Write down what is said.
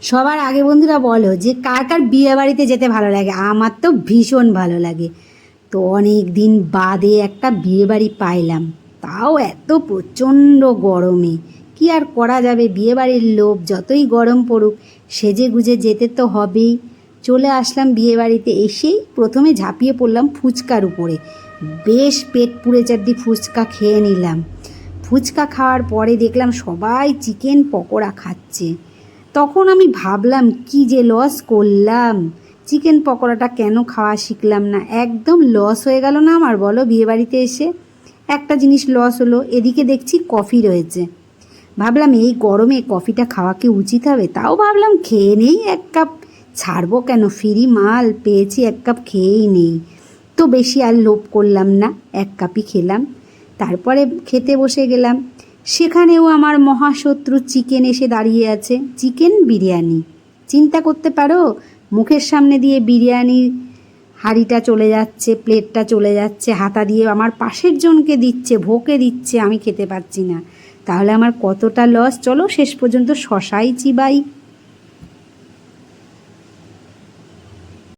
সবার আগে বন্ধুরা বলো যে কার কার বিয়ে বাড়িতে যেতে ভালো লাগে। আমার তো ভীষণ ভালো লাগে। তো অনেক দিন বাদে একটা বিয়ে বাড়ি পাইলাম, তাও এত প্রচণ্ড গরমে। কি আর করা যাবে, বিয়ে বাড়ির লোক যতই গরম পড়ুক সেজে গুজে যেতে তো হবেই। চলে আসলাম বিয়ে বাড়িতে। এসেই প্রথমে ঝাঁপিয়ে পড়লাম ফুচকার উপরে। বেশ পেট পুড়ে চারদি ফুচকা খেয়ে নিলাম। ফুচকা খাওয়ার পরে দেখলাম সবাই চিকেন পকোড়া খাচ্ছে। তখন আমি ভাবলাম কি যে লস করলাম, চিকেন পকোড়াটা কেন খাওয়া শিখলাম না। একদম লস হয়ে গেল না আমার, বলো? বিয়েবাড়িতে এসে একটা জিনিস লস হলো। এদিকে দেখছি কফি রয়েছে, ভাবলাম এই গরমে কফিটা খাওয়া কি উচিত হবে? তাও ভাবলাম খেয়ে নেই এক কাপ, ছাড়বো কেন, ফ্রি মাল পেয়েছি, এক কাপ খেয়েই নেই। তো বেশি আর লোভ করলাম না, এক কাপই খেলাম। তারপরে খেতে বসে গেলাম। সেখানেও আমার মহাশত্রু চিকেন এসে দাঁড়িয়ে আছে। চিকেন বিরিয়ানি, চিন্তা করতে পারো, মুখের সামনে দিয়ে বিরিয়ানি হাঁড়িটা চলে যাচ্ছে, প্লেটটা চলে যাচ্ছে, হাতা দিয়ে আমার পাশের জনকে দিচ্ছে, ভোকে দিচ্ছে, আমি খেতে পারছি না। তাহলে আমার কতটা লস। চলো শেষ পর্যন্ত শশাই চিবাই।